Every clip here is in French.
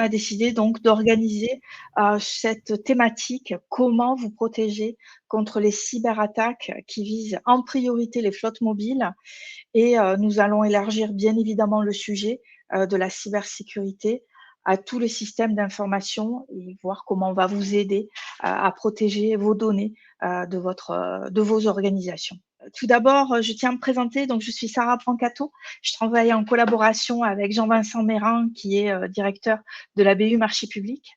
a décidé donc d'organiser cette thématique, comment vous protéger contre les cyberattaques qui visent en priorité les flottes mobiles. Et nous allons élargir bien évidemment le sujet de la cybersécurité à tous les systèmes d'information et voir comment on va vous aider à protéger vos données de vos organisations. Tout d'abord, je tiens à me présenter. Donc, je suis Sarah Brancato. Je travaille en collaboration avec Jean-Vincent Mérin, qui est directeur de la BU Marché Public.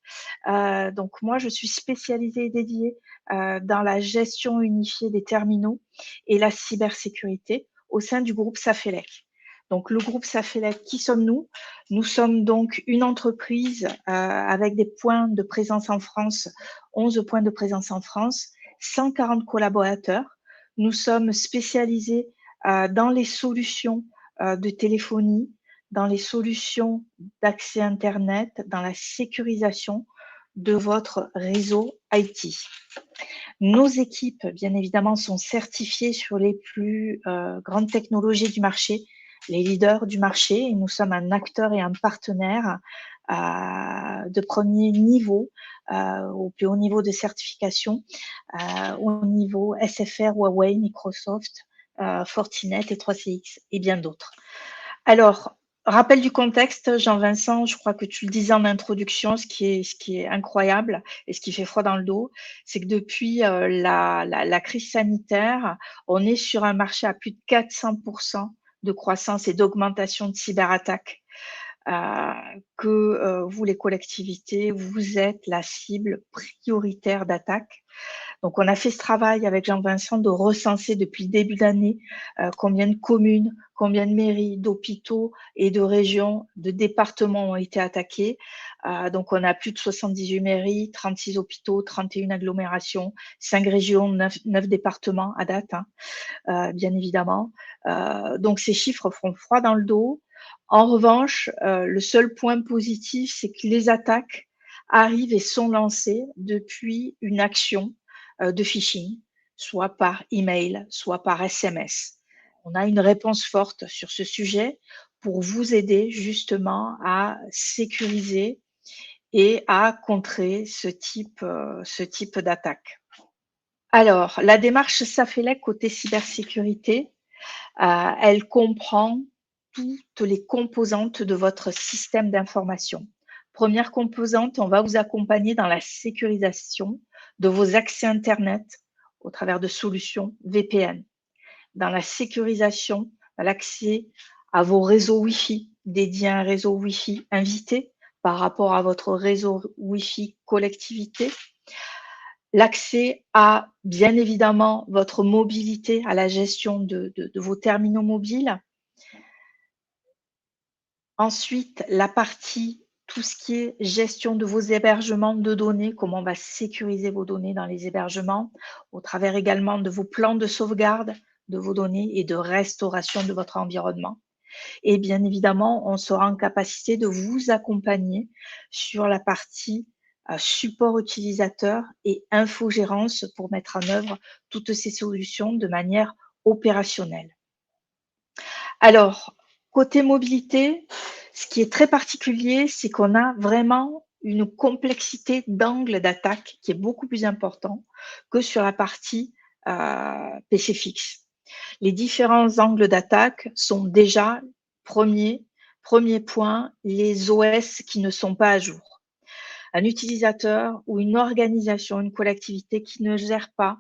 Donc, moi, je suis spécialisée et dédiée dans la gestion unifiée des terminaux et la cybersécurité au sein du groupe Safelec. Donc, le groupe Safelec, qui sommes-nous? Nous sommes donc une entreprise avec des points de présence en France, 11 points de présence en France, 140 collaborateurs. Nous sommes spécialisés dans les solutions de téléphonie, dans les solutions d'accès Internet, dans la sécurisation de votre réseau IT. Nos équipes, bien évidemment, sont certifiées sur les plus grandes technologies du marché, les leaders du marché, et nous sommes un acteur et un partenaire de premier niveau, au plus haut niveau de certification, au niveau SFR, Huawei, Microsoft, Fortinet et 3CX et bien d'autres. Alors, rappel du contexte, Jean-Vincent, je crois que tu le disais en introduction, ce qui est incroyable et ce qui fait froid dans le dos, c'est que depuis la crise sanitaire, on est sur un marché à plus de 400% de croissance et d'augmentation de cyberattaques. Vous, les collectivités, vous êtes la cible prioritaire d'attaque. Donc, on a fait ce travail avec Jean-Vincent de recenser depuis le début d'année combien de communes, combien de mairies, d'hôpitaux et de régions, de départements ont été attaqués. Donc, on a plus de 78 mairies, 36 hôpitaux, 31 agglomérations, 5 régions, 9 départements à date, bien évidemment. Donc, ces chiffres font froid dans le dos. En revanche, le seul point positif, c'est que les attaques arrivent et sont lancées depuis une action de phishing, soit par email, soit par SMS. On a une réponse forte sur ce sujet pour vous aider justement à sécuriser et à contrer ce type d'attaque. Alors, la démarche Safelec côté cybersécurité, elle comprend toutes les composantes de votre système d'information. Première composante, on va vous accompagner dans la sécurisation de vos accès Internet au travers de solutions VPN. Dans la sécurisation, l'accès à vos réseaux Wi-Fi, dédiés à un réseau Wi-Fi invité par rapport à votre réseau Wi-Fi collectivité. L'accès à, bien évidemment, votre mobilité, à la gestion de vos terminaux mobiles. Ensuite, la partie, tout ce qui est gestion de vos hébergements de données, comment on va sécuriser vos données dans les hébergements, au travers également de vos plans de sauvegarde de vos données et de restauration de votre environnement. Et bien évidemment, on sera en capacité de vous accompagner sur la partie support utilisateur et infogérance pour mettre en œuvre toutes ces solutions de manière opérationnelle. Alors, côté mobilité, ce qui est très particulier, c'est qu'on a vraiment une complexité d'angle d'attaque qui est beaucoup plus important que sur la partie PC fixe. Les différents angles d'attaque sont déjà, premier point, les OS qui ne sont pas à jour. Un utilisateur ou une organisation, une collectivité qui ne gère pas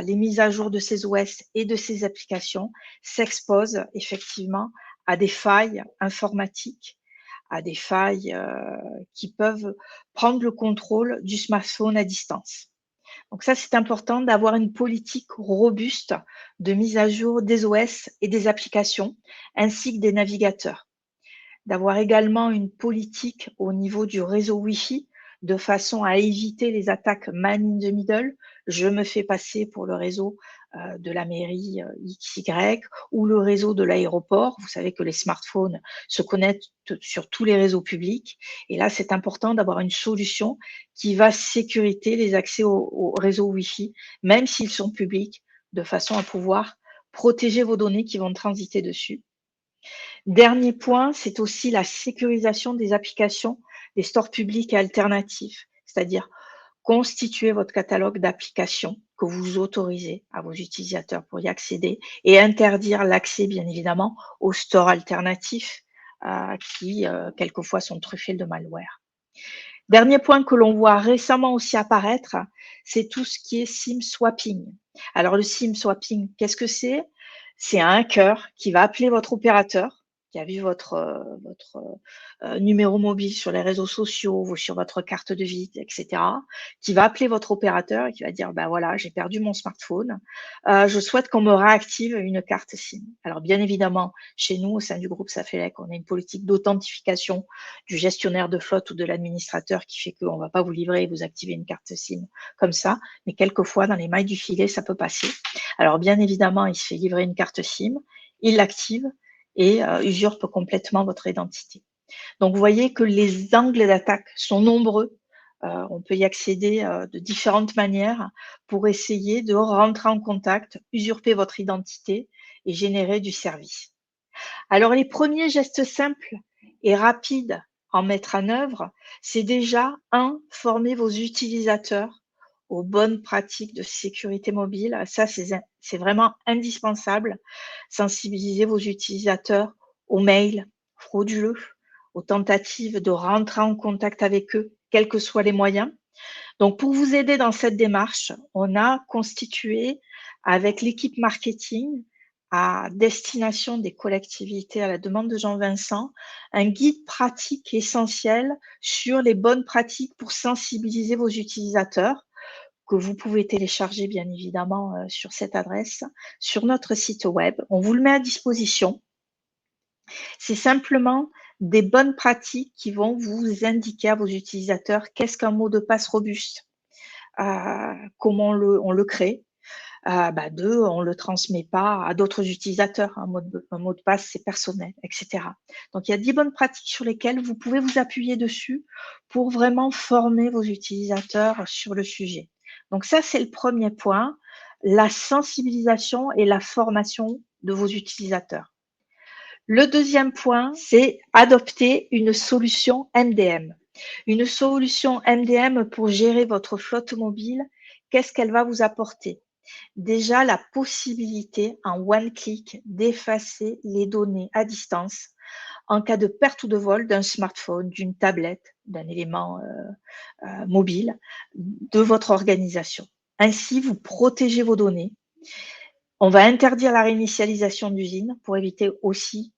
les mises à jour de ses OS et de ses applications s'expose effectivement à des failles informatiques, à des failles qui peuvent prendre le contrôle du smartphone à distance. Donc ça, c'est important d'avoir une politique robuste de mise à jour des OS et des applications, ainsi que des navigateurs. D'avoir également une politique au niveau du réseau Wi-Fi, de façon à éviter les attaques man in the middle. Je me fais passer pour le réseau de la mairie XY ou le réseau de l'aéroport. Vous savez que les smartphones se connectent sur tous les réseaux publics. Et là, c'est important d'avoir une solution qui va sécuriter les accès au réseau Wi-Fi, même s'ils sont publics, de façon à pouvoir protéger vos données qui vont transiter dessus. Dernier point, c'est aussi la sécurisation des applications des stores publics et alternatifs, c'est-à-dire constituer votre catalogue d'applications que vous autorisez à vos utilisateurs pour y accéder et interdire l'accès, bien évidemment, aux stores alternatifs qui, quelquefois, sont truffés de malware. Dernier point que l'on voit récemment aussi apparaître, c'est tout ce qui est SIM swapping. Alors le SIM swapping, qu'est-ce que c'est? C'est un hacker qui va appeler votre opérateur, qui a vu votre numéro mobile sur les réseaux sociaux ou sur votre carte de visite, et cetera, qui va appeler votre opérateur et qui va dire: «Ben voilà, j'ai perdu mon smartphone, je souhaite qu'on me réactive une carte SIM». Alors bien évidemment, chez nous, au sein du groupe Safelec, on a une politique d'authentification du gestionnaire de flotte ou de l'administrateur qui fait qu'on ne va pas vous livrer et vous activer une carte SIM comme ça, mais quelquefois, dans les mailles du filet, ça peut passer. Alors bien évidemment, il se fait livrer une carte SIM, il l'active et usurpe complètement votre identité. Donc vous voyez que les angles d'attaque sont nombreux. On peut y accéder de différentes manières pour essayer de rentrer en contact, usurper votre identité et générer du service. Alors les premiers gestes simples et rapides à mettre en œuvre, c'est déjà un, former vos utilisateurs aux bonnes pratiques de sécurité mobile. Ça, c'est vraiment indispensable. Sensibiliser vos utilisateurs aux mails frauduleux, aux tentatives de rentrer en contact avec eux, quels que soient les moyens. Donc, pour vous aider dans cette démarche, on a constitué avec l'équipe marketing à destination des collectivités à la demande de Jean-Vincent, un guide pratique essentiel sur les bonnes pratiques pour sensibiliser vos utilisateurs que vous pouvez télécharger bien évidemment sur cette adresse, sur notre site web. On vous le met à disposition. C'est simplement des bonnes pratiques qui vont vous indiquer à vos utilisateurs qu'est-ce qu'un mot de passe robuste, comment on le crée. Deux, on ne le transmet pas à d'autres utilisateurs. Un mot de passe, c'est personnel, et cetera. Donc, il y a 10 bonnes pratiques sur lesquelles vous pouvez vous appuyer dessus pour vraiment former vos utilisateurs sur le sujet. Donc ça, c'est le premier point, la sensibilisation et la formation de vos utilisateurs. Le deuxième point, c'est adopter une solution MDM. Une solution MDM pour gérer votre flotte mobile, qu'est-ce qu'elle va vous apporter? Déjà, la possibilité en one click d'effacer les données à distance en cas de perte ou de vol d'un smartphone, d'une tablette, d'un élément mobile de votre organisation. Ainsi, vous protégez vos données. On va interdire la réinitialisation d'usine pour éviter aussi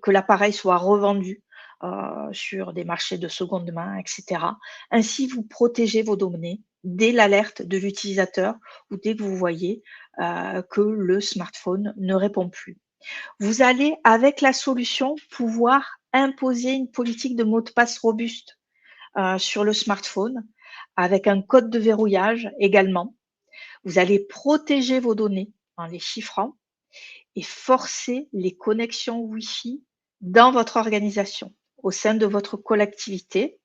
que l'appareil soit revendu sur des marchés de seconde main, et cetera. Ainsi, vous protégez vos données dès l'alerte de l'utilisateur ou dès que vous voyez que le smartphone ne répond plus. Vous allez, avec la solution, pouvoir imposer une politique de mot de passe robuste sur le smartphone avec un code de verrouillage également. Vous allez protéger vos données en les chiffrant et forcer les connexions Wi-Fi dans votre organisation, au sein de votre collectivité,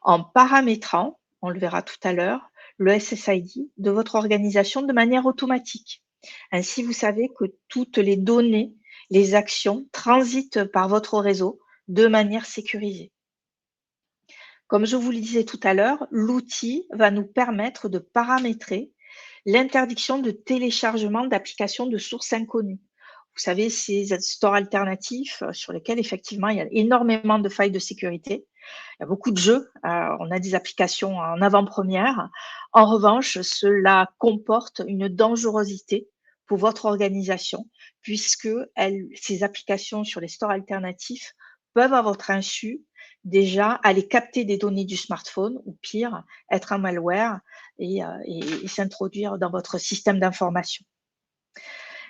en paramétrant, on le verra tout à l'heure, le SSID de votre organisation de manière automatique. Ainsi, vous savez que toutes les données, les actions transitent par votre réseau de manière sécurisée. Comme je vous le disais tout à l'heure, l'outil va nous permettre de paramétrer l'interdiction de téléchargement d'applications de sources inconnues. Vous savez, ces stores alternatifs sur lesquels effectivement il y a énormément de failles de sécurité. Il y a beaucoup de jeux, on a des applications en avant-première. En revanche, cela comporte une dangerosité pour votre organisation puisque ces applications sur les stores alternatifs peuvent, à votre insu, déjà aller capter des données du smartphone ou pire, être un malware et s'introduire dans votre système d'information.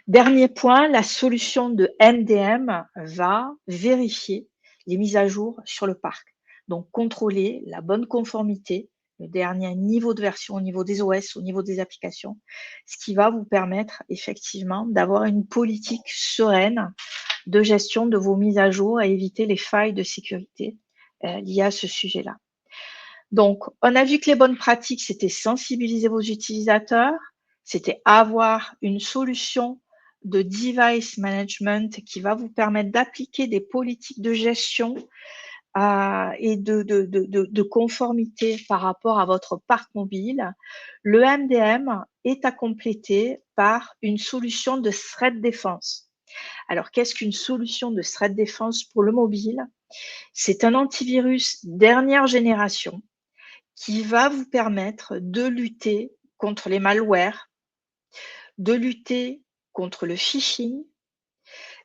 Dernier point, la solution de MDM va vérifier les mises à jour sur le parc. Donc, contrôler la bonne conformité, le dernier niveau de version au niveau des OS, au niveau des applications, ce qui va vous permettre effectivement d'avoir une politique sereine de gestion de vos mises à jour et éviter les failles de sécurité liées à ce sujet-là. Donc, on a vu que les bonnes pratiques, c'était sensibiliser vos utilisateurs, c'était avoir une solution de device management qui va vous permettre d'appliquer des politiques de gestion et de conformité par rapport à votre parc mobile, le MDM est à compléter par une solution de threat defense. Alors, qu'est-ce qu'une solution de threat defense pour le mobile? C'est un antivirus dernière génération qui va vous permettre de lutter contre les malwares, de lutter contre le phishing,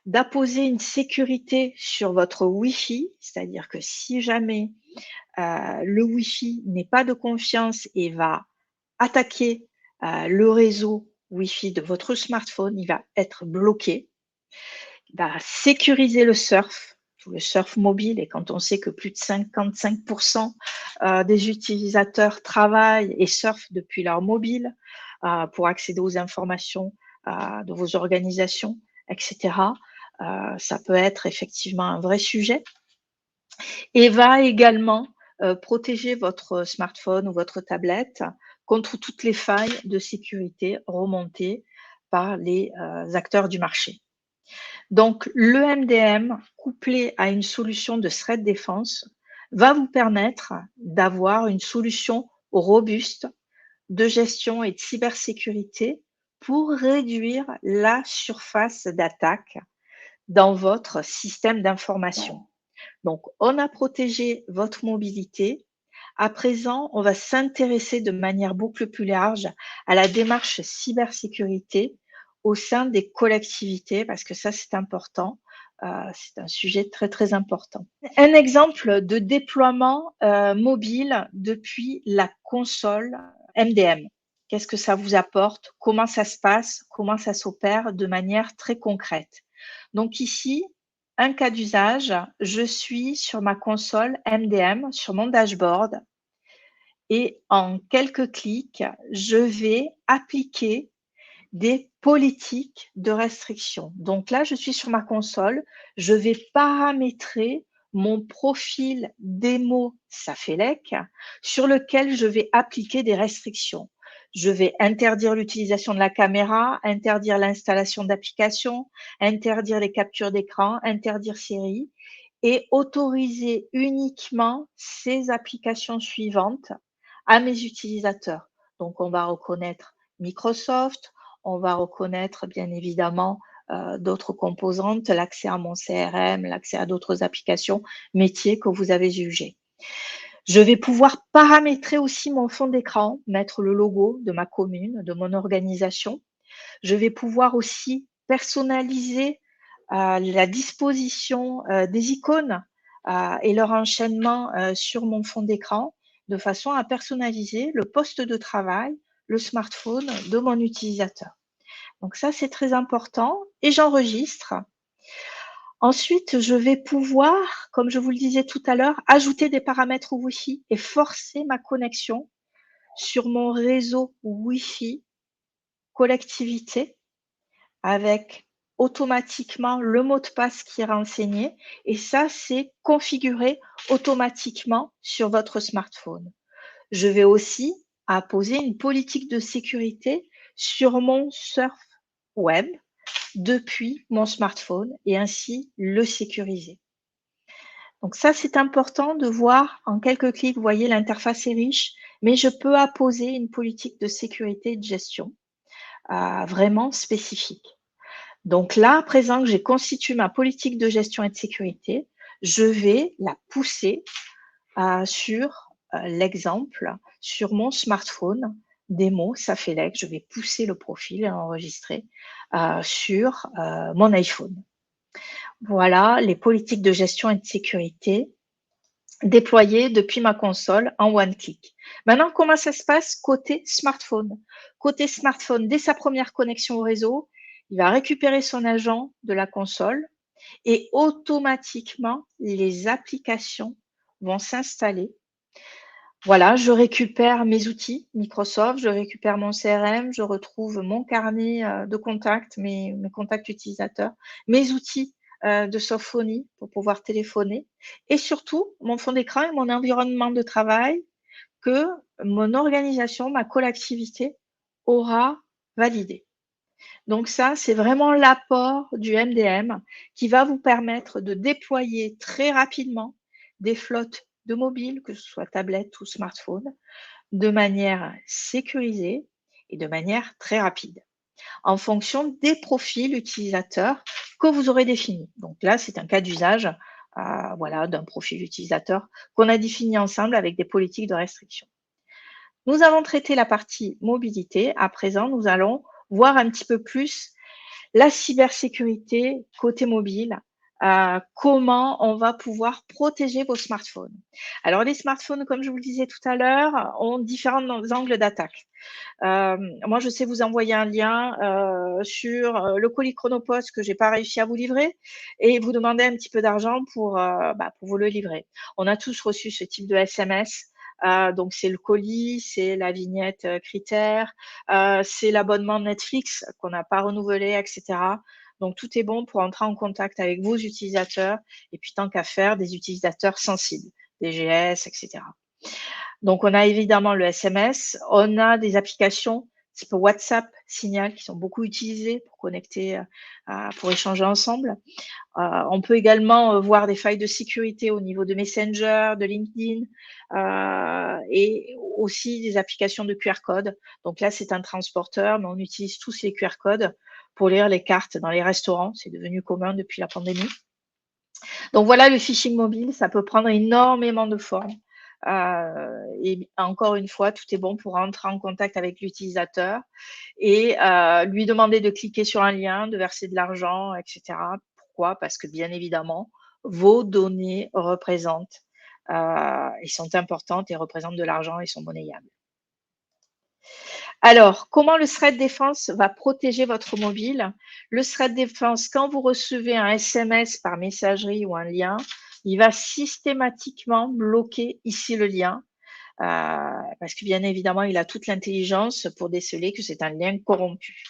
d'apposer une sécurité sur votre Wi-Fi, c'est-à-dire que si jamais le Wi-Fi n'est pas de confiance et va attaquer le réseau Wi-Fi de votre smartphone, il va être bloqué. Il va sécuriser le surf mobile, et quand on sait que plus de 55% des utilisateurs travaillent et surfent depuis leur mobile pour accéder aux informations de vos organisations, etc. Ça peut être effectivement un vrai sujet, et va également protéger votre smartphone ou votre tablette contre toutes les failles de sécurité remontées par les acteurs du marché. Donc, le MDM, couplé à une solution de threat defense, va vous permettre d'avoir une solution robuste de gestion et de cybersécurité pour réduire la surface d'attaque dans votre système d'information. Donc, on a protégé votre mobilité. À présent, on va s'intéresser de manière beaucoup plus large à la démarche cybersécurité au sein des collectivités, parce que ça, c'est important. C'est un sujet très, très important. Un exemple de déploiement mobile depuis la console MDM. Qu'est-ce que ça vous apporte? Comment ça se passe? Comment ça s'opère de manière très concrète? Donc ici, un cas d'usage, je suis sur ma console MDM, sur mon dashboard, et en quelques clics, je vais appliquer des politiques de restriction. Donc là, je suis sur ma console, je vais paramétrer mon profil démo Safelec sur lequel je vais appliquer des restrictions. Je vais interdire l'utilisation de la caméra, interdire l'installation d'applications, interdire les captures d'écran, interdire séries et autoriser uniquement ces applications suivantes à mes utilisateurs. Donc, on va reconnaître Microsoft, on va reconnaître bien évidemment d'autres composantes, l'accès à mon CRM, l'accès à d'autres applications métiers que vous avez jugées. Je vais pouvoir paramétrer aussi mon fond d'écran, mettre le logo de ma commune, de mon organisation. Je vais pouvoir aussi personnaliser la disposition des icônes et leur enchaînement sur mon fond d'écran, de façon à personnaliser le poste de travail, le smartphone de mon utilisateur. Donc ça, c'est très important, et j'enregistre. Ensuite, je vais pouvoir, comme je vous le disais tout à l'heure, ajouter des paramètres Wi-Fi et forcer ma connexion sur mon réseau Wi-Fi collectivité avec automatiquement le mot de passe qui est renseigné, et ça, c'est configuré automatiquement sur votre smartphone. Je vais aussi apposer une politique de sécurité sur mon surf web depuis mon smartphone et ainsi le sécuriser. Donc ça, c'est important de voir en quelques clics. Vous voyez, l'interface est riche, mais je peux apposer une politique de sécurité et de gestion vraiment spécifique. Donc là, à présent que j'ai constitué ma politique de gestion et de sécurité, je vais la pousser sur l'exemple, sur mon smartphone, démo Safelec. Je vais pousser le profil et enregistrer sur mon iPhone. Voilà les politiques de gestion et de sécurité déployées depuis ma console en one click. Maintenant, comment ça se passe côté smartphone? Côté smartphone, dès sa première connexion au réseau, il va récupérer son agent de la console et automatiquement, les applications vont s'installer. Voilà, je récupère mes outils Microsoft, je récupère mon CRM, je retrouve mon carnet de contacts, mes contacts utilisateurs, mes outils de sophonie pour pouvoir téléphoner, et surtout mon fond d'écran et mon environnement de travail que mon organisation, ma collectivité aura validé. Donc ça, c'est vraiment l'apport du MDM qui va vous permettre de déployer très rapidement des flottes de mobiles, que ce soit tablette ou smartphone, de manière sécurisée et de manière très rapide, en fonction des profils utilisateurs que vous aurez définis. Donc là, c'est un cas d'usage voilà, d'un profil utilisateur qu'on a défini ensemble avec des politiques de restriction. Nous avons traité la partie mobilité. À présent, nous allons voir un petit peu plus la cybersécurité côté mobile, comment on va pouvoir protéger vos smartphones. Alors les smartphones, comme je vous le disais tout à l'heure, ont différents angles d'attaque. Moi, je sais vous envoyer un lien sur le colis Chronopost que j'ai pas réussi à vous livrer et vous demander un petit peu d'argent pour vous le livrer. On a tous reçu ce type de SMS. Donc c'est le colis, c'est la vignette critère, c'est l'abonnement Netflix qu'on n'a pas renouvelé, etc. Donc tout est bon pour entrer en contact avec vos utilisateurs et puis tant qu'à faire, des utilisateurs sensibles, DGS, etc. Donc, on a évidemment le SMS, on a des applications type WhatsApp, Signal, qui sont beaucoup utilisées pour connecter, pour échanger ensemble. On peut également voir des failles de sécurité au niveau de Messenger, de LinkedIn, et aussi des applications de QR code. Donc là, c'est un transporteur, mais on utilise tous les QR codes pour lire les cartes dans les restaurants. C'est devenu commun depuis la pandémie. Donc voilà, le phishing mobile, ça peut prendre énormément de formes. Et encore une fois, tout est bon pour entrer en contact avec l'utilisateur et lui demander de cliquer sur un lien, de verser de l'argent, etc. Pourquoi? Parce que bien évidemment, vos données représentent et sont importantes et représentent de l'argent et sont monnayables. Alors, comment le threat defense va protéger votre mobile? Le threat defense, quand vous recevez un SMS par messagerie ou un lien, il va systématiquement bloquer ici le lien, parce que bien évidemment, il a toute l'intelligence pour déceler que c'est un lien corrompu.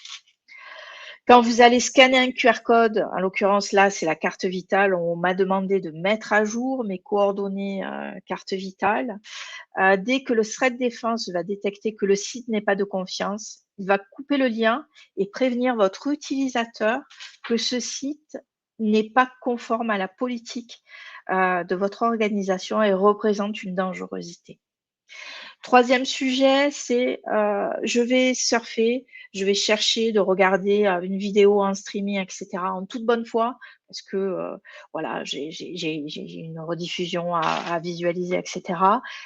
Quand vous allez scanner un QR code, en l'occurrence là, c'est la carte vitale, on m'a demandé de mettre à jour mes coordonnées carte vitale. Dès que le threat defense va détecter que le site n'est pas de confiance, il va couper le lien et prévenir votre utilisateur que ce site n'est pas conforme à la politique de votre organisation et représente une dangerosité. Troisième sujet, c'est je vais surfer, je vais chercher de regarder une vidéo en streaming, etc., en toute bonne foi, parce que voilà, j'ai une rediffusion à visualiser, etc.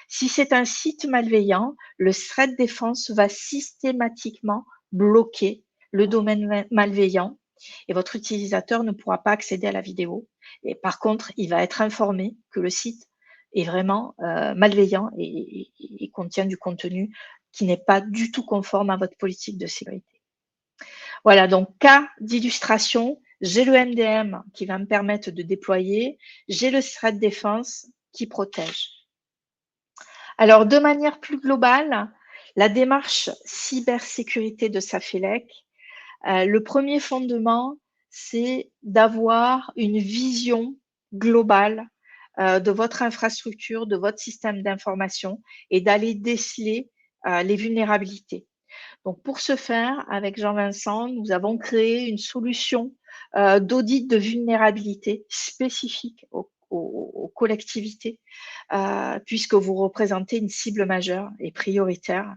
Si c'est un site malveillant, le threat defense va systématiquement bloquer le domaine malveillant et votre utilisateur ne pourra pas accéder à la vidéo. Et par contre, il va être informé que le site est vraiment malveillant et contient du contenu qui n'est pas du tout conforme à votre politique de sécurité. Voilà, donc cas d'illustration, j'ai le MDM qui va me permettre de déployer, j'ai le threat defense qui protège. Alors, de manière plus globale, la démarche cybersécurité de Safelec, le premier fondement, c'est d'avoir une vision globale de votre infrastructure, de votre système d'information et d'aller déceler les vulnérabilités. Donc, pour ce faire, avec Jean-Vincent, nous avons créé une solution d'audit de vulnérabilité spécifique aux collectivités, puisque vous représentez une cible majeure et prioritaire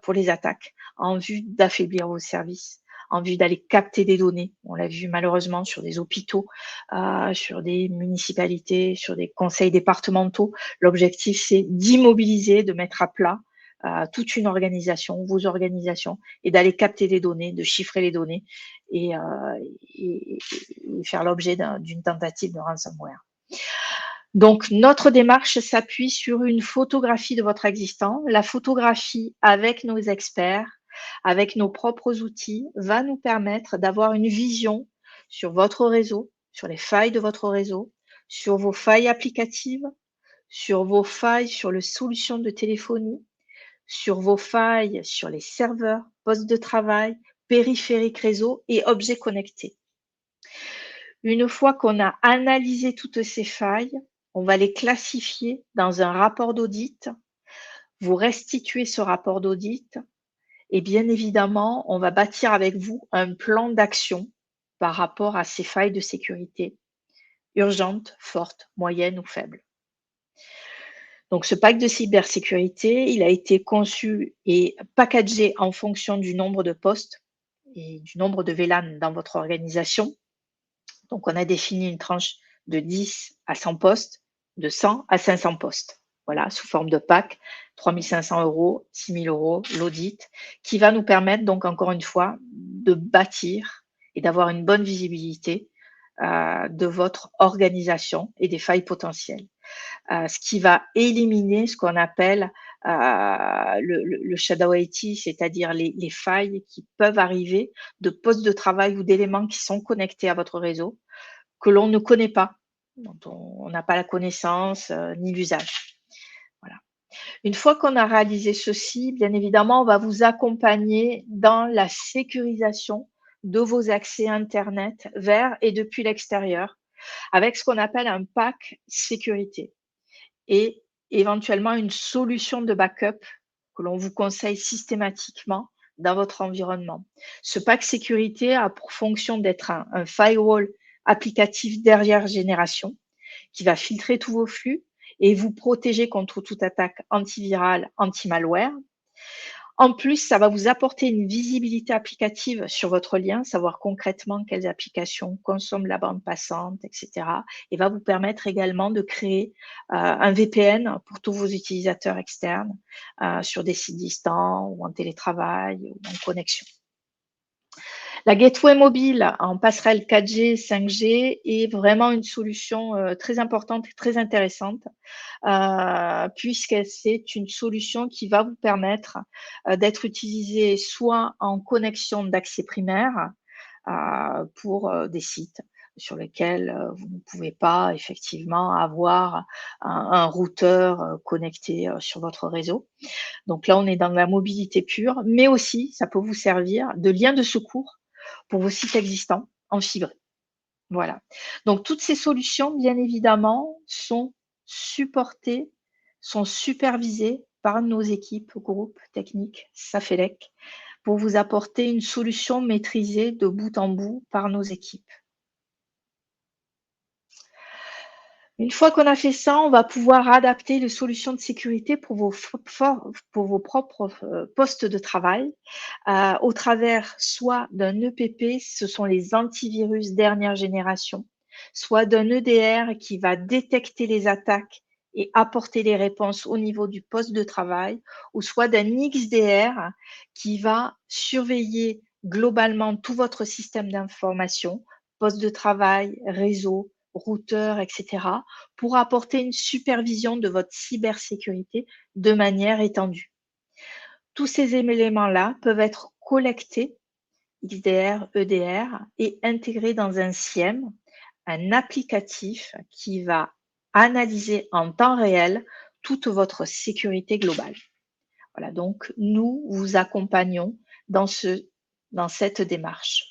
pour les attaques, en vue d'affaiblir vos services, en vue d'aller capter des données. On l'a vu malheureusement sur des hôpitaux, sur des municipalités, sur des conseils départementaux. L'objectif, c'est d'immobiliser, de mettre à plat toute une organisation, vos organisations, et d'aller capter des données, de chiffrer les données et faire l'objet d'une tentative de ransomware. Donc, notre démarche s'appuie sur une photographie de votre existant. La photographie avec nos experts, avec nos propres outils, va nous permettre d'avoir une vision sur votre réseau, sur les failles de votre réseau, sur vos failles applicatives, sur vos failles sur les solutions de téléphonie, sur vos failles sur les serveurs, postes de travail, périphériques réseau et objets connectés. Une fois qu'on a analysé toutes ces failles, on va les classifier dans un rapport d'audit. Vous restituez ce rapport d'audit et bien évidemment, on va bâtir avec vous un plan d'action par rapport à ces failles de sécurité, urgentes, fortes, moyennes ou faibles. Donc ce pack de cybersécurité, il a été conçu et packagé en fonction du nombre de postes et du nombre de VLAN dans votre organisation. Donc on a défini une tranche de 10 à 100 postes, de 100 à 500 postes. Voilà, sous forme de pack, 3 500 €, 6 000 € l'audit, qui va nous permettre donc encore une fois de bâtir et d'avoir une bonne visibilité, de votre organisation et des failles potentielles. Ce qui va éliminer ce qu'on appelle, le shadow IT, c'est-à-dire les failles qui peuvent arriver de postes de travail ou d'éléments qui sont connectés à votre réseau, que l'on ne connaît pas, dont on n'a pas la connaissance, ni l'usage. Voilà. Une fois qu'on a réalisé ceci, bien évidemment, on va vous accompagner dans la sécurisation de vos accès internet vers et depuis l'extérieur, avec ce qu'on appelle un pack sécurité et éventuellement une solution de backup que l'on vous conseille systématiquement dans votre environnement. Ce pack sécurité a pour fonction d'être un firewall applicatif dernière génération qui va filtrer tous vos flux et vous protéger contre toute attaque antivirale, anti-malware. En plus, ça va vous apporter une visibilité applicative sur votre lien, savoir concrètement quelles applications consomment la bande passante, et cetera, et va vous permettre également de créer, un VPN pour tous vos utilisateurs externes, sur des sites distants ou en télétravail ou en connexion. La gateway mobile en passerelle 4G, 5G est vraiment une solution, très importante et très intéressante, puisque c'est une solution qui va vous permettre, d'être utilisée soit en connexion d'accès primaire, pour, des sites sur lesquels, vous ne pouvez pas effectivement avoir un routeur, connecté, sur votre réseau. Donc là, on est dans la mobilité pure, mais aussi ça peut vous servir de lien de secours pour vos sites existants en fibré. Voilà. Donc toutes ces solutions, bien évidemment, sont supportées, sont supervisées par nos équipes groupe technique Safelec pour vous apporter une solution maîtrisée de bout en bout par nos équipes. Une fois qu'on a fait ça, on va pouvoir adapter les solutions de sécurité pour vos propres, postes de travail, au travers soit d'un EPP, ce sont les antivirus dernière génération, soit d'un EDR qui va détecter les attaques et apporter les réponses au niveau du poste de travail, ou soit d'un XDR qui va surveiller globalement tout votre système d'information, poste de travail, réseau, routeur, et cetera, pour apporter une supervision de votre cybersécurité de manière étendue. Tous ces éléments-là peuvent être collectés, XDR, EDR, et intégrés dans un SIEM, un applicatif qui va analyser en temps réel toute votre sécurité globale. Voilà, donc nous vous accompagnons dans cette démarche.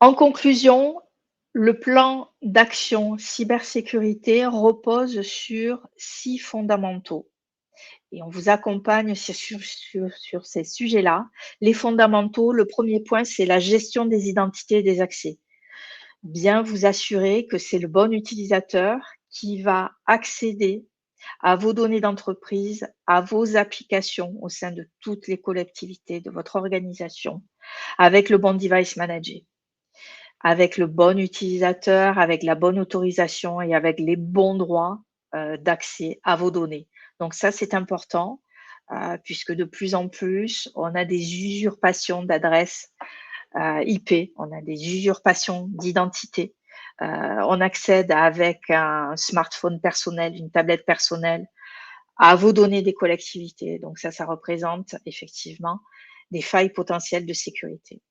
En conclusion, le plan d'action cybersécurité repose sur 6 fondamentaux et on vous accompagne sur ces sujets-là. Les fondamentaux, le premier point, c'est la gestion des identités et des accès. Bien vous assurer que c'est le bon utilisateur qui va accéder à vos données d'entreprise, à vos applications au sein de toutes les collectivités de votre organisation avec le bon device manager, avec le bon utilisateur, avec la bonne autorisation et avec les bons droits, d'accès à vos données. Donc ça, c'est important, puisque de plus en plus, on a des usurpations d'adresses, IP, on a des usurpations d'identité. On accède avec un smartphone personnel, une tablette personnelle à vos données des collectivités. Donc ça représente effectivement des failles potentielles de sécurité.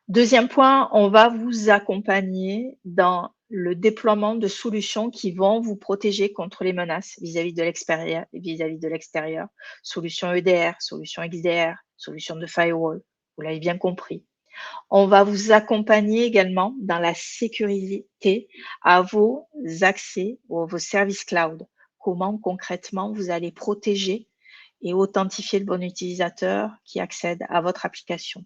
Deuxième point, on va vous accompagner dans le déploiement de solutions qui vont vous protéger contre les menaces vis-à-vis de l'extérieur. Solutions EDR, solutions XDR, solutions de firewall, vous l'avez bien compris. On va vous accompagner également dans la sécurité à vos accès ou à vos services cloud. Comment concrètement vous allez protéger et authentifier le bon utilisateur qui accède à votre application.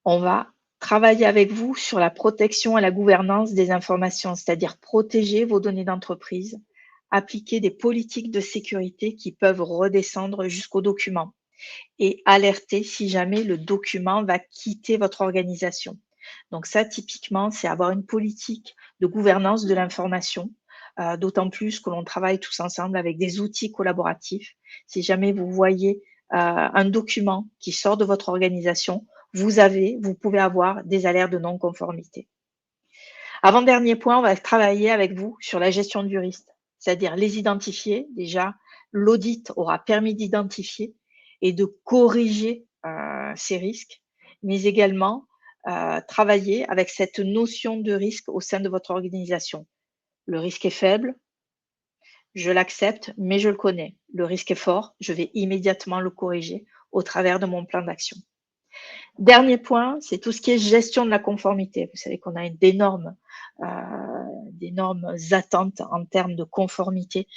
On va travailler avec vous sur la protection et la gouvernance des informations, c'est-à-dire protéger vos données d'entreprise, appliquer des politiques de sécurité qui peuvent redescendre jusqu'au document et alerter si jamais le document va quitter votre organisation. Donc ça, typiquement, c'est avoir une politique de gouvernance de l'information, d'autant plus que l'on travaille tous ensemble avec des outils collaboratifs. Si jamais vous voyez un document qui sort de votre organisation, vous pouvez avoir des alertes de non-conformité. Avant-dernier point, on va travailler avec vous sur la gestion du risque, c'est-à-dire les identifier. Déjà, l'audit aura permis d'identifier et de corriger ces risques, mais également travailler avec cette notion de risque au sein de votre organisation. Le risque est faible, je l'accepte, mais je le connais. Le risque est fort, je vais immédiatement le corriger au travers de mon plan d'action. Dernier point, c'est tout ce qui est gestion de la conformité. Vous savez qu'on a d'énormes attentes en termes de conformité,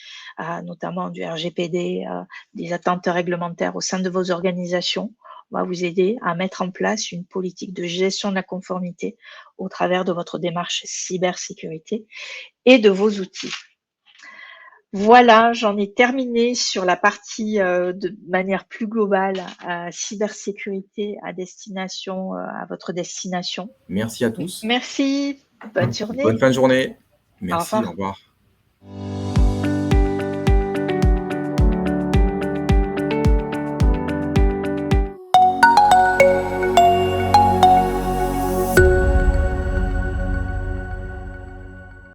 notamment du RGPD, des attentes réglementaires au sein de vos organisations. On va vous aider à mettre en place une politique de gestion de la conformité au travers de votre démarche cybersécurité et de vos outils. Voilà, j'en ai terminé sur la partie de manière plus globale, cybersécurité à votre destination. Merci à tous. Merci, bonne journée. Bonne fin de journée. Au Merci, au revoir. revoir.